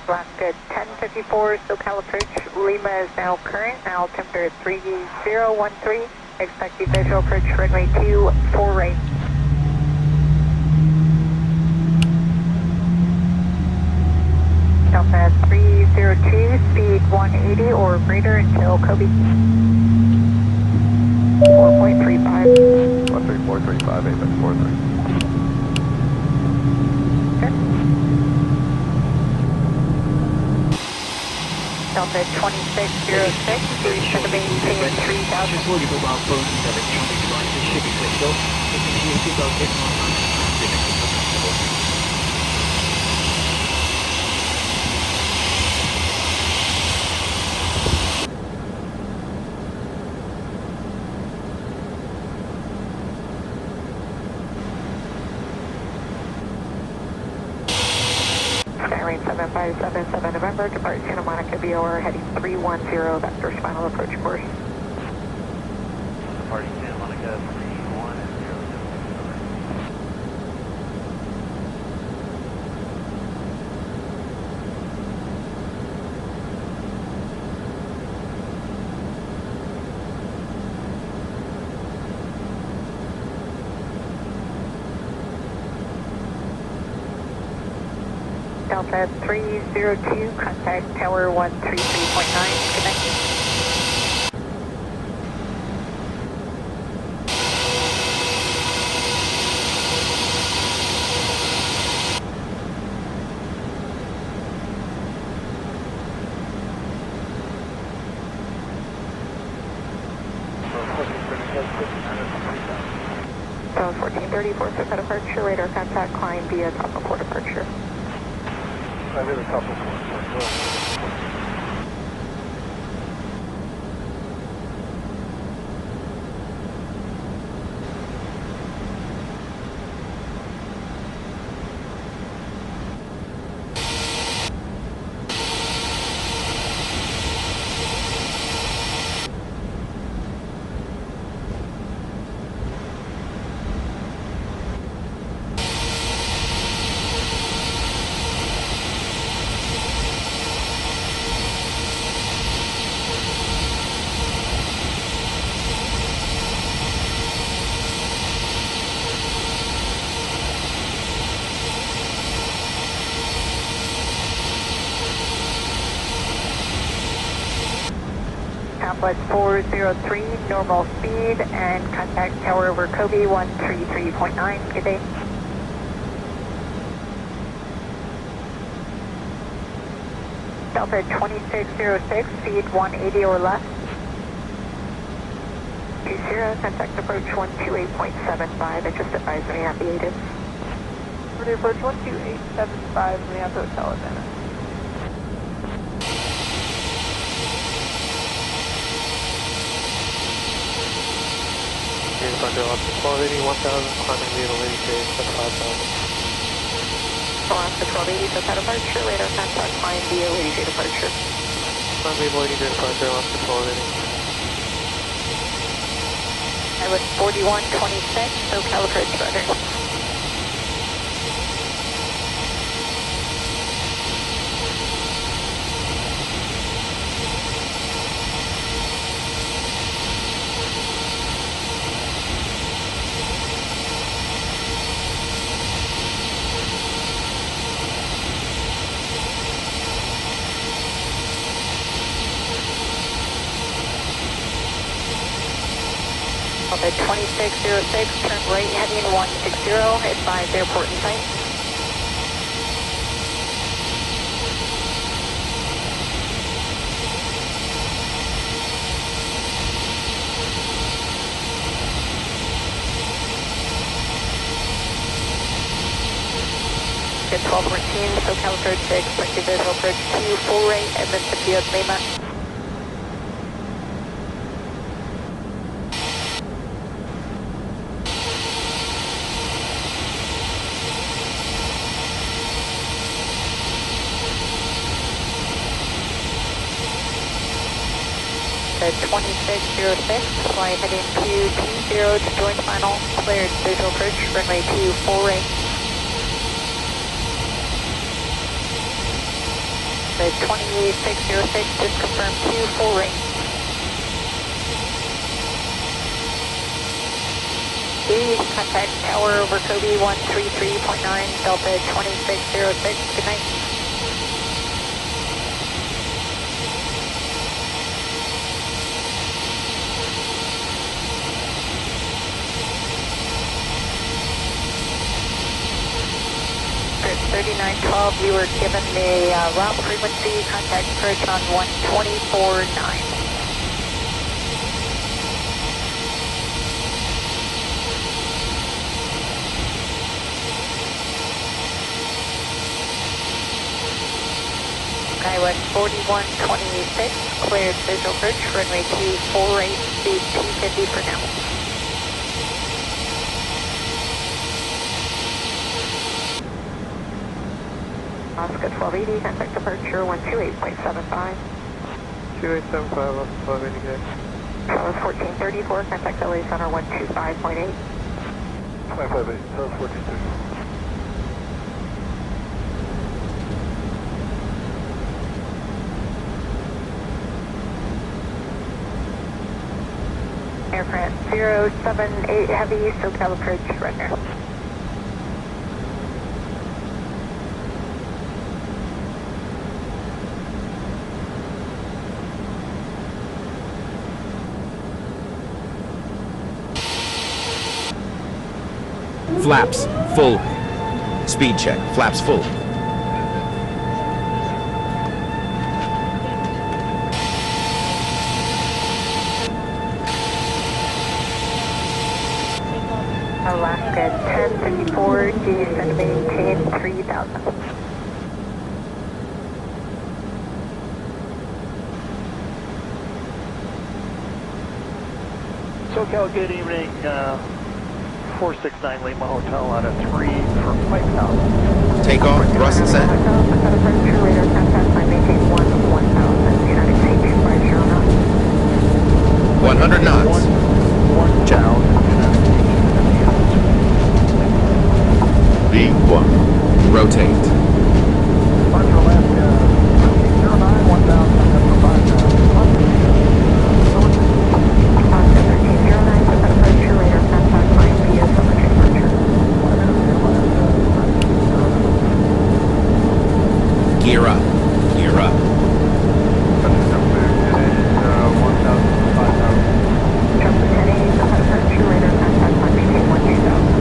Alaska 1054, SoCal approach. Lima is now current, altimeter 3013. Expect the visual approach runway 24 right. Delta 302, speed 180 or greater until Kobe. 4.35. 13435, 8.43. Delta 2606, to the maintain 3000. Just all your mobile phones and electronic devices should be switched off. You can see your seatbelt getting on and the next one comfortable. Skyrane 7577 November, depart Santa Monica VOR heading 310, vector final approach course. Departing Santa Monica 310. Delta 302, contact tower 133.9, connecting. So 1434, set departure, radar contact, climb via top of port departure. I did a couple points. Complex 403, normal speed, and contact tower over Kobe 133.9. Good day. Delta 2606, speed 180 or less. 20, contact approach 128.75. I just advised Minneapolis Native. Order approach 12875, Minneapolis Hotel Atlanta. Departure Alaska 1280, 1000, climbing via the Lady J, set 5000. Alaska 1280, set departure, radar contact, climb via Lady J departure. Climb via Lady J departure, Alaska 1280. Island 4126, SoCal approach rudder. Delta 2606, turn right heading 160, advise airport in sight. Good 1214, SoCal approach 6, expected visual approach 2, full right, Edmund Field, Lima. At 2606, flight heading 220 to join final, cleared visual approach, runway 2, full right. 2606, just confirm 2 full range. Contact tower over Kobe 133.9, Delta 2606, good night. Script 3912, you were given the route frequency, contact approach on 124.9. Skywest 4126, cleared visual approach, runway 248, speed 250 for now. Oscar 1280, contact departure 128.75. 2875 off 1280 guys. Dallas 1434, contact LA Center 125.8. 258, Dallas 1434. Air France 078 Heavy, SoCal approach right now. Flaps full. Speed check. Flaps full. Alaska 1054, descend maintain 3000. SoCal, good evening. 469 Lima Hotel out of 3 for flight now. Take off. Thrust and set. Radar contact, I maintain 1000, United States 50 knots. 100 knots. Check. V1. Rotate. Alaska 09 1000, for 5000. Oscar 1309, approach your radar contact, line via summer departure. Gear up. Gear up. 1000, 5000. Jump to 1080, approach your radar contact, line maintain 12000.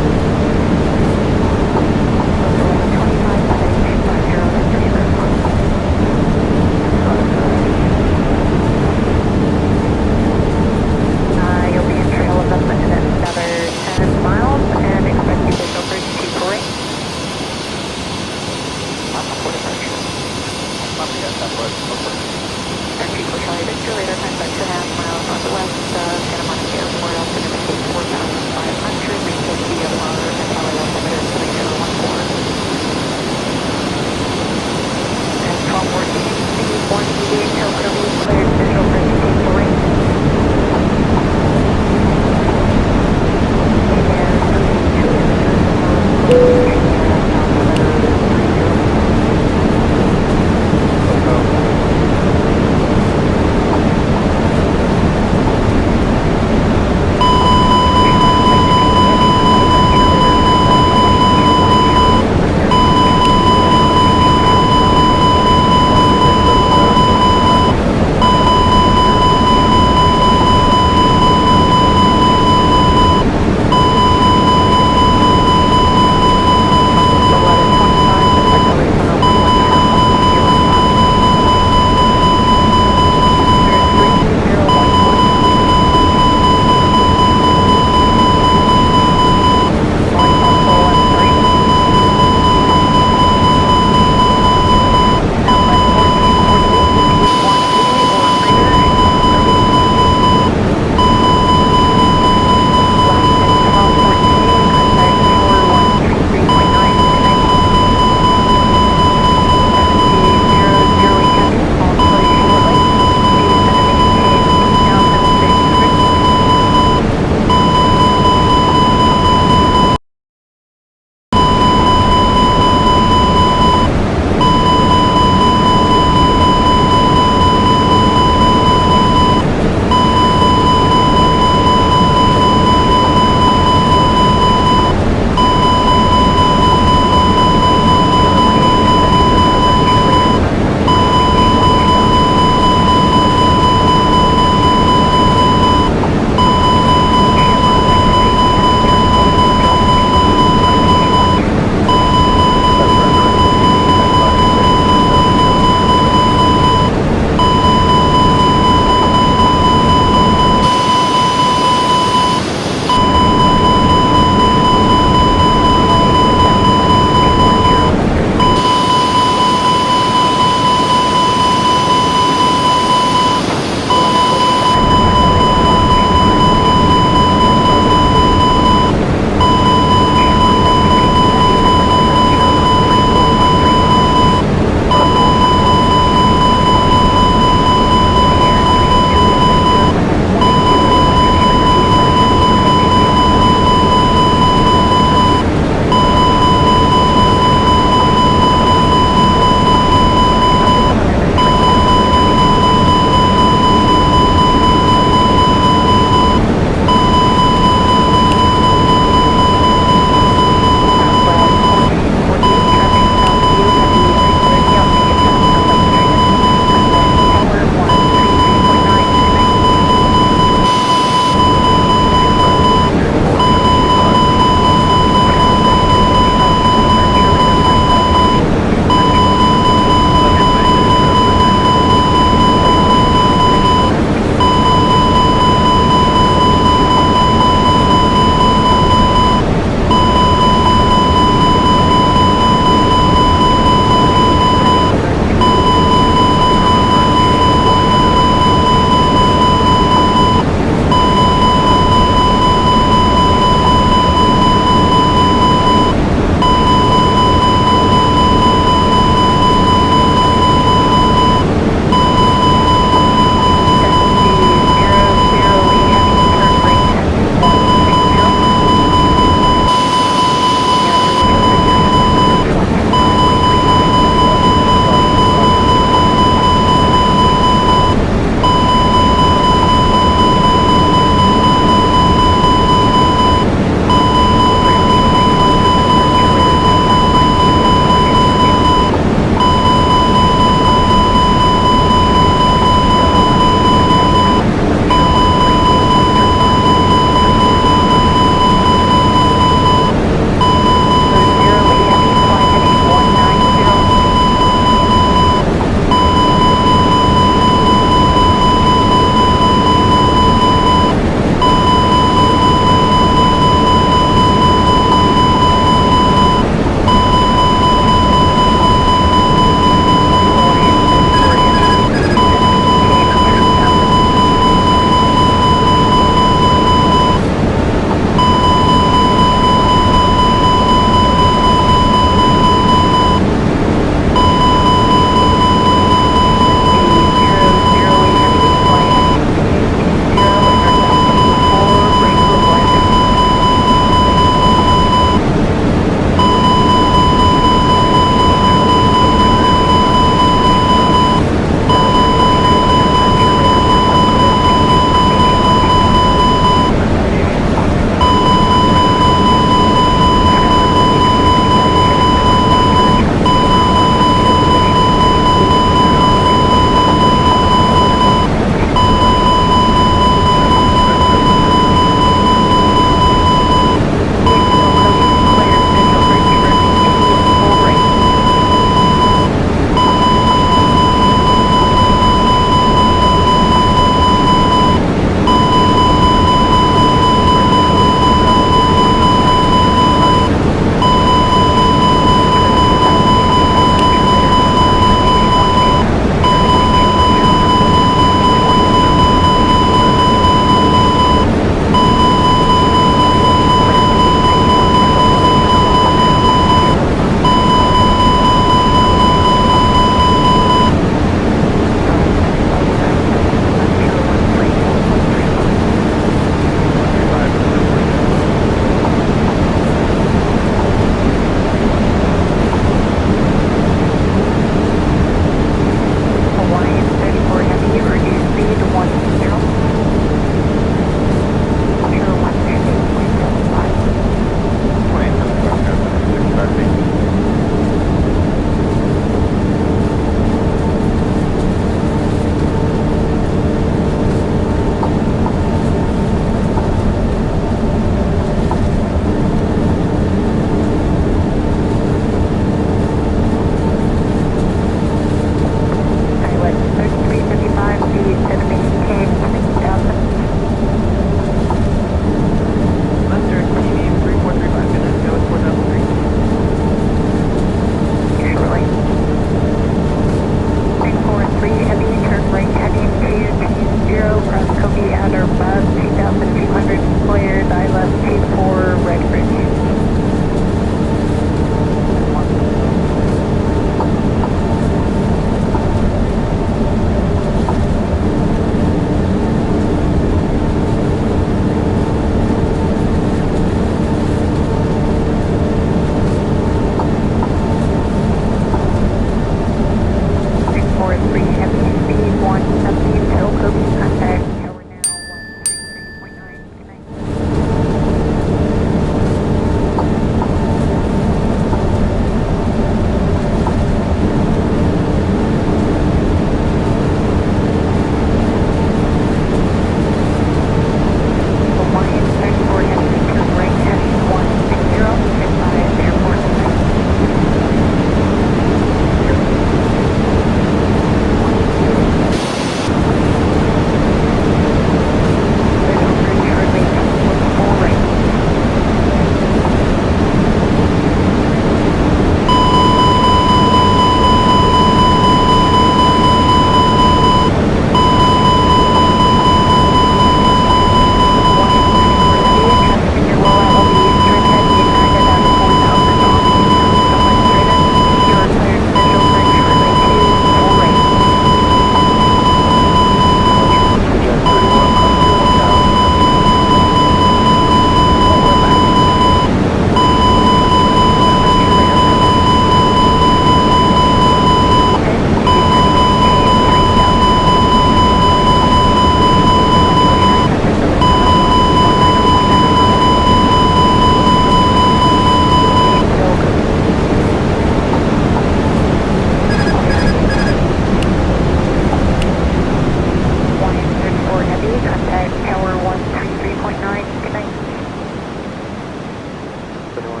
21.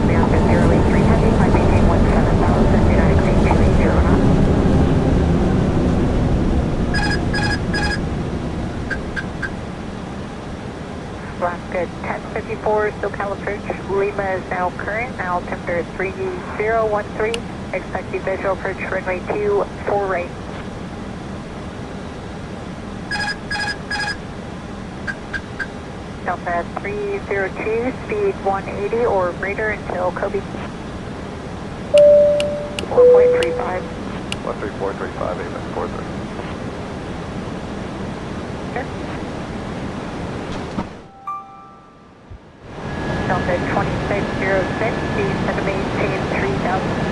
America 083 Heavy, I maintain 17,000, do not exceed 280 knots. Alaska 1054, SoCal approach. Lima is now current, now temperature 3013. Expect the visual approach runway 24 right. Delta 302, speed 180 or greater until Kobe. 4.35. 13435, amen, 43. Delta 2606, speed to maintain 3000.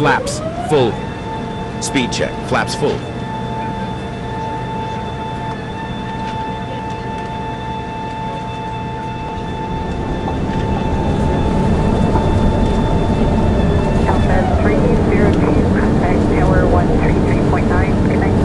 Flaps full. Speed check. Flaps full. Delta 302, contact tower 133.9. Good night.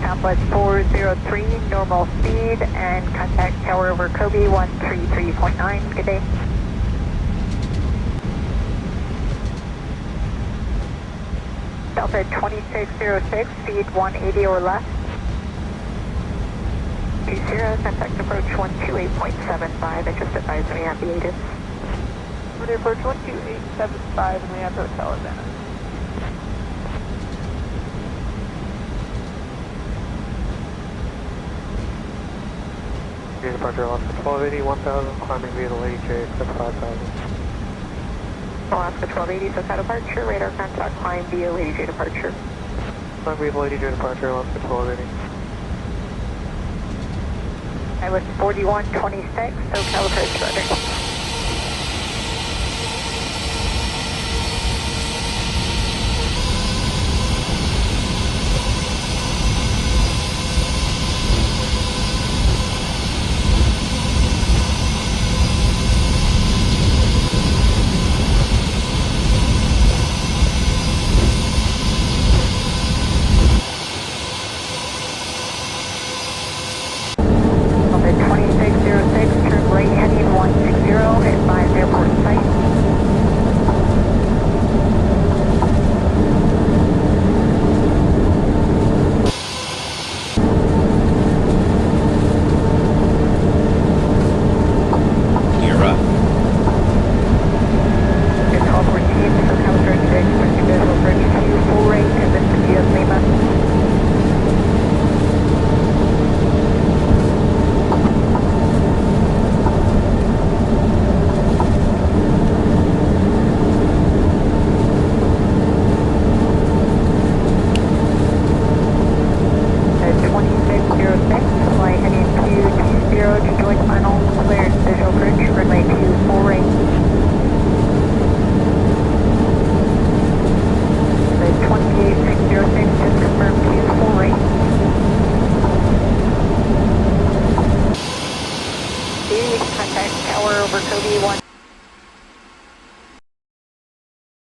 Southwest 403, normal speed, and contact tower over Kobe 133.9. Good day. Delta 2606, speed 180 or less. 20, contact approach 128.75, and just advise me at the ATIS. Ready approach 12875 and we have hotel advantage. Departure Alaska 1280, 1000, climbing via the Lady J, except 5000. Alaska 1280, SoCal departure, radar contact, climb via Lady J departure. Climb via the Lady J departure, Alaska 1280. I was 4126, SoCal approach, radar.